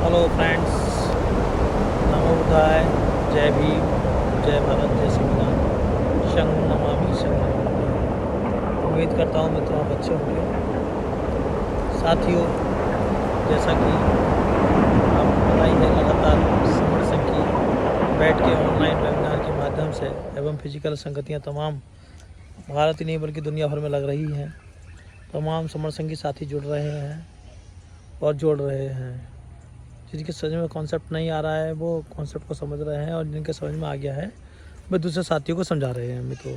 Hello friends, नमो बुद्धाय, जय भीम, जय भारत, जय संविधान, शं नमामि शं नमामि। उम्मीद करता हूँ मित्रों आप अच्छे होंगे। साथियों, जैसा कि आपको पता ही है, लगातार समर संघ की बैठ के ऑनलाइन वेबिनार के माध्यम से एवं फिजिकल संगतियाँ तमाम भारत ही नहीं बल्कि दुनिया भर में लग रही हैं। तमाम समर संघी साथी जुड़ रहे हैं और जोड़ रहे हैं। जिनके समझ में कॉन्सेप्ट नहीं आ रहा है वो कॉन्सेप्ट को समझ रहे हैं, और जिनके समझ में आ गया है वे दूसरे साथियों को समझा रहे हैं मित्रों।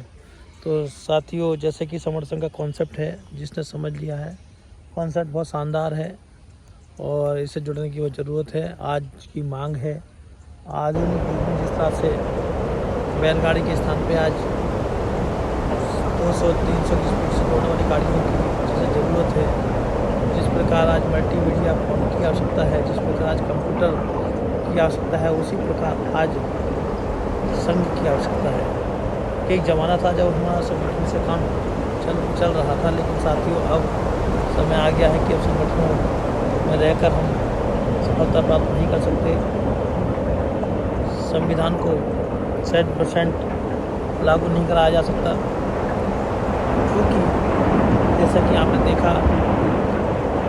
तो साथियों, जैसे कि समर संघ का कॉन्सेप्ट है, जिसने समझ लिया है, कॉन्सेप्ट बहुत शानदार है और इससे जुड़ने की वो ज़रूरत है। आज की मांग है। आधुनिक युग में जिस तरह से बैलगाड़ी के स्थान पे आज 200-300 की स्पीड से दौड़ने वाली गाड़ियों की जैसे ज़रूरत है, जिस प्रकार आज मल्टीमीडिया फोन की आवश्यकता है, जिस प्रकार आज कंप्यूटर की आवश्यकता है, उसी प्रकार आज संघ की आवश्यकता है। एक ज़माना था जब हमारा संगठन से काम चल रहा था, लेकिन साथियों अब समय आ गया है कि अब संगठनों में रहकर हम सफलता प्राप्त नहीं कर सकते। संविधान को 100% लागू नहीं कराया जा सकता, क्योंकि जैसा कि आपने देखा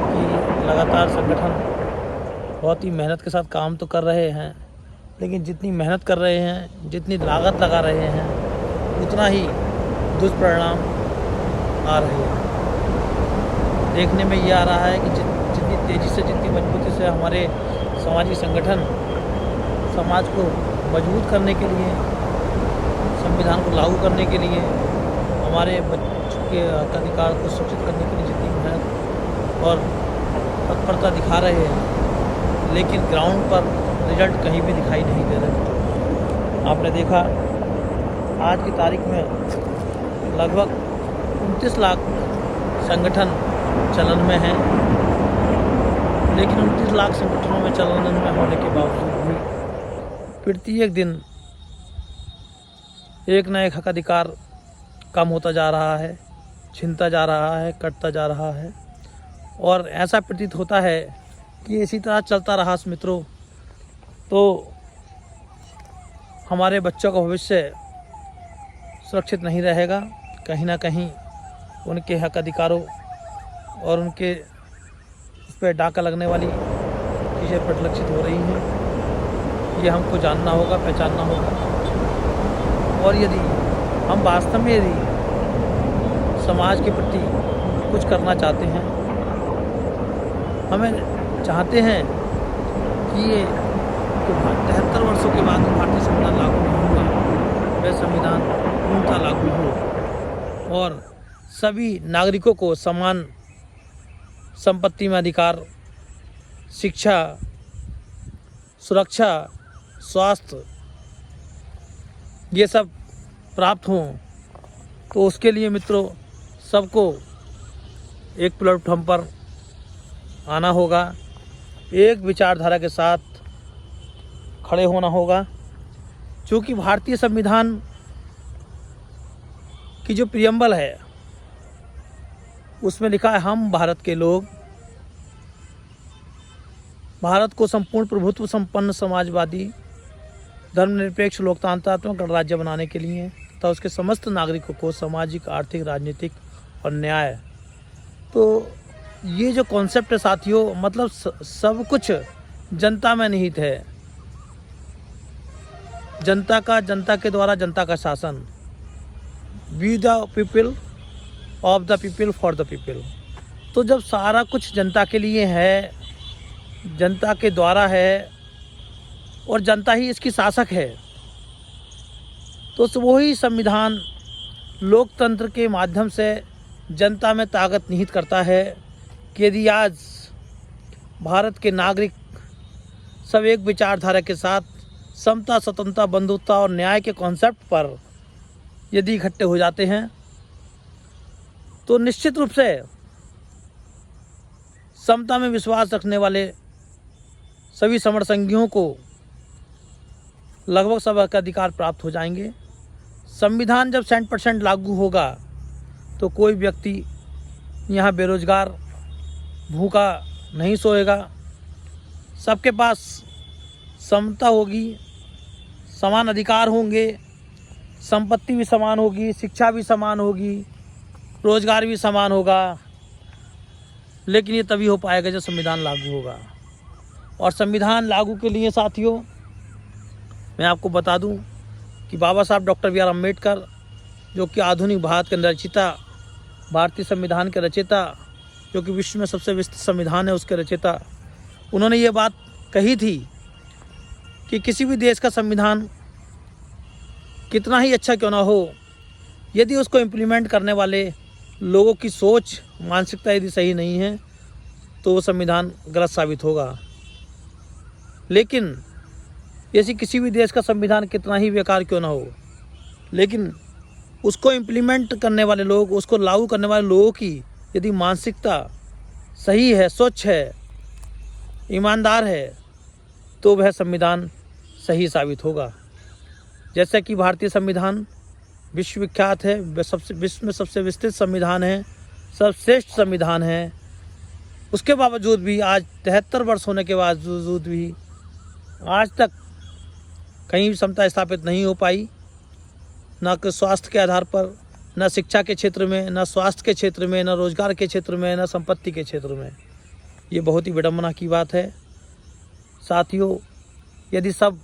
कि लगातार संगठन बहुत ही मेहनत के साथ काम तो कर रहे हैं, लेकिन जितनी मेहनत कर रहे हैं, जितनी लागत लगा रहे हैं, उतना ही दुष्परिणाम आ रहे हैं। देखने में ये आ रहा है कि जितनी तेज़ी से, जितनी मजबूती से हमारे सामाजिक संगठन समाज को मजबूत करने के लिए, संविधान को लागू करने के लिए, हमारे बच्चों के अधिकार को सुरक्षित करने के लिए जितनी मेहनत और तत्परता दिखा रहे हैं, लेकिन ग्राउंड पर रिजल्ट कहीं भी दिखाई नहीं दे रहे। आपने देखा आज की तारीख में लगभग 29 लाख संगठन चलन में हैं, लेकिन 29 लाख संगठनों में चलन में होने के बावजूद भी प्रत्येक दिन एक न एक हक अधिकार कम होता जा रहा है, छिनता जा रहा है, कटता जा रहा है। और ऐसा प्रतीत होता है कि इसी तरह चलता रहा मित्रों तो हमारे बच्चों का भविष्य सुरक्षित नहीं रहेगा। कहीं ना कहीं उनके हक अधिकारों और उनके उस पर डाका लगने वाली चीज़ें परिलक्षित हो रही हैं। ये हमको जानना होगा, पहचानना होगा। और यदि हम वास्तव में यदि समाज के प्रति कुछ करना चाहते हैं, हमें चाहते हैं कि ये 73 वर्षों के बाद भारतीय संविधान लागू नहीं हुआ, वह संविधान पूर्णतः लागू हो और सभी नागरिकों को समान संपत्ति में अधिकार, शिक्षा, सुरक्षा, स्वास्थ्य ये सब प्राप्त हों। तो उसके लिए मित्रों सबको एक प्लेटफॉर्म पर आना होगा, एक विचारधारा के साथ खड़े होना होगा। क्योंकि भारतीय संविधान की जो प्रियम्बल है उसमें लिखा है, हम भारत के लोग भारत को संपूर्ण प्रभुत्व संपन्न समाजवादी धर्मनिरपेक्ष लोकतांत्रिक गणराज्य बनाने के लिए तथा उसके समस्त नागरिकों को सामाजिक, आर्थिक, राजनीतिक और न्याय। तो ये जो कॉन्सेप्ट है साथियों, मतलब सब कुछ जनता में निहित है। जनता का, जनता के द्वारा जनता का शासन। We the people, of the people, for the people. तो जब सारा कुछ जनता के लिए है, जनता के द्वारा है और जनता ही इसकी शासक है, तो वही संविधान लोकतंत्र के माध्यम से जनता में ताकत निहित करता है कि यदि आज भारत के नागरिक सब एक विचारधारा के साथ समता, स्वतंत्रता, बंधुत्व और न्याय के कॉन्सेप्ट पर यदि इकट्ठे हो जाते हैं, तो निश्चित रूप से समता में विश्वास रखने वाले सभी समर संघियों को लगभग सब हक अधिकार प्राप्त हो जाएंगे। संविधान जब 100% लागू होगा तो कोई व्यक्ति यहाँ बेरोजगार भूखा नहीं सोएगा। सबके पास समता होगी, समान अधिकार होंगे, संपत्ति भी समान होगी, शिक्षा भी समान होगी, रोजगार भी समान होगा। लेकिन ये तभी हो पाएगा जब संविधान लागू होगा। और संविधान लागू के लिए साथियों मैं आपको बता दूं कि बाबा साहब डॉक्टर बी आर अम्बेडकर, जो कि आधुनिक भारत के रचिता, भारतीय संविधान के रचयिता, जो कि विश्व में सबसे विस्तृत संविधान है उसके रचयिता, उन्होंने ये बात कही थी कि किसी भी देश का संविधान कितना ही अच्छा क्यों ना हो, यदि उसको इम्प्लीमेंट करने वाले लोगों की सोच, मानसिकता यदि सही नहीं है तो वो संविधान गलत साबित होगा। लेकिन यदि किसी भी देश का संविधान कितना ही बेकार क्यों ना हो, लेकिन उसको इम्प्लीमेंट करने वाले लोग, उसको लागू करने वाले लोगों की यदि मानसिकता सही है, स्वच्छ है, ईमानदार है, तो वह संविधान सही साबित होगा। जैसे कि भारतीय संविधान विश्वविख्यात है, विश्व में सबसे विस्तृत संविधान है, सर्वश्रेष्ठ संविधान है। उसके बावजूद भी आज 73 वर्ष होने के बावजूद भी आज तक कहीं भी समता स्थापित नहीं हो पाई, न कि स्वास्थ्य के आधार पर, न शिक्षा के क्षेत्र में, न स्वास्थ्य के क्षेत्र में, न रोजगार के क्षेत्र में, न संपत्ति के क्षेत्र में। ये बहुत ही विडंबना की बात है साथियों। यदि सब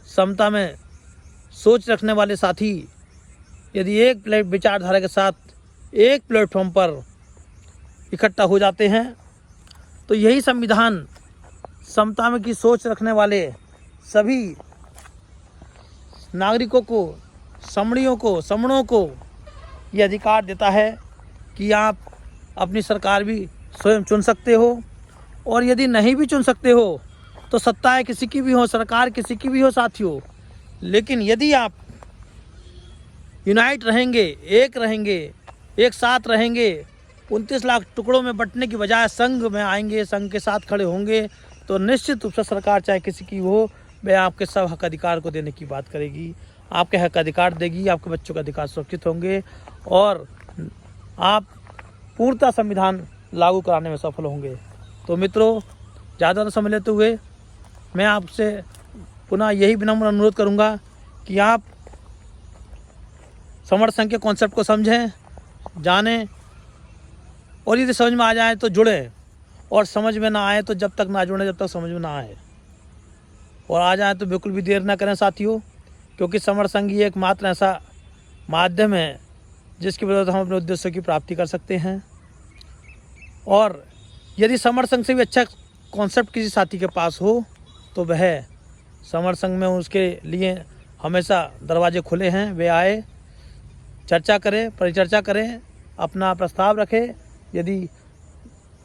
समता में सोच रखने वाले साथी यदि एक विचारधारा के साथ एक प्लेटफॉर्म पर इकट्ठा हो जाते हैं तो यही संविधान समता में की सोच रखने वाले सभी नागरिकों को, समणों को ये अधिकार देता है कि आप अपनी सरकार भी स्वयं चुन सकते हो, और यदि नहीं भी चुन सकते हो तो सत्ताएं किसी की भी हो, सरकार किसी की भी हो साथियों, लेकिन यदि आप यूनाइट रहेंगे, एक साथ रहेंगे, 29 लाख टुकड़ों में बंटने की बजाय संघ में आएंगे, संघ के साथ खड़े होंगे, तो निश्चित रूप से सरकार चाहे किसी की हो, वह आपके सब हक अधिकार को देने की बात करेगी, आपके हक अधिकार देगी, आपके बच्चों के अधिकार सुरक्षित होंगे और आप पूर्णतः संविधान लागू कराने में सफल होंगे। तो मित्रों, ज़्यादा न समय लेते हुए मैं आपसे पुनः यही विनम्र अनुरोध करूंगा कि आप समर्थ संघ के कॉन्सेप्ट को समझें, जानें, और यदि समझ में आ जाए तो जुड़ें, और समझ में ना आए तो जब तक ना जुड़ें जब तक समझ में ना आए, और आ जाए तो बिल्कुल भी देर ना करें साथियों, क्योंकि समर्थ संघ ही एकमात्र ऐसा माध्यम है जिसकी वजह से हम अपने उद्देश्यों की प्राप्ति कर सकते हैं। और यदि समर्थ संघ से भी अच्छा कॉन्सेप्ट किसी साथी के पास हो तो वह समर्थ संघ में उसके लिए हमेशा दरवाजे खुले हैं, वे आए, चर्चा करें, परिचर्चा करें, अपना प्रस्ताव रखें। यदि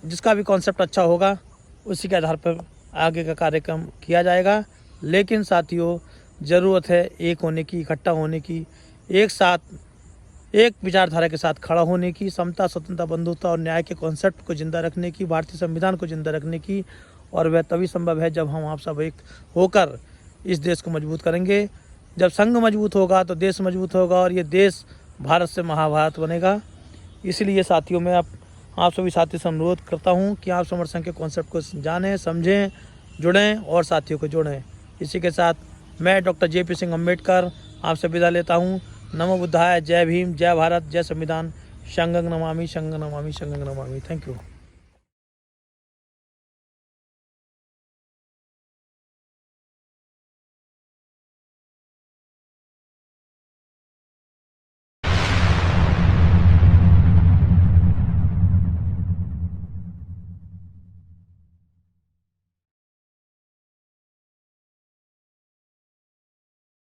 जिसका भी कॉन्सेप्ट अच्छा होगा उसी के आधार पर आगे का कार्यक्रम किया जाएगा। लेकिन साथियों, ज़रूरत है एक होने की, इकट्ठा होने की, एक साथ एक विचारधारा के साथ खड़ा होने की, समता, स्वतंत्रता, बंधुता और न्याय के कॉन्सेप्ट को जिंदा रखने की, भारतीय संविधान को जिंदा रखने की। और वह तभी संभव है जब हम आप सब एक होकर इस देश को मजबूत करेंगे। जब संघ मजबूत होगा तो देश मजबूत होगा, और ये देश भारत से महाभारत बनेगा। इसलिए साथियों, मैं आप सभी साथियों से अनुरोध करता हूं कि आप समर्थ संघ के कॉन्सेप्ट को जानें, समझें, जुड़ें और साथियों को जोड़ें। इसी के साथ मैं डॉक्टर JP सिंह अम्बेडकर आपसे विदा लेता हूं। नमो बुद्धाय, जय भीम, जय भारत, जय संविधान, शंघं नमामि, शंघं नमामि, शंघं नमामि। Thank you.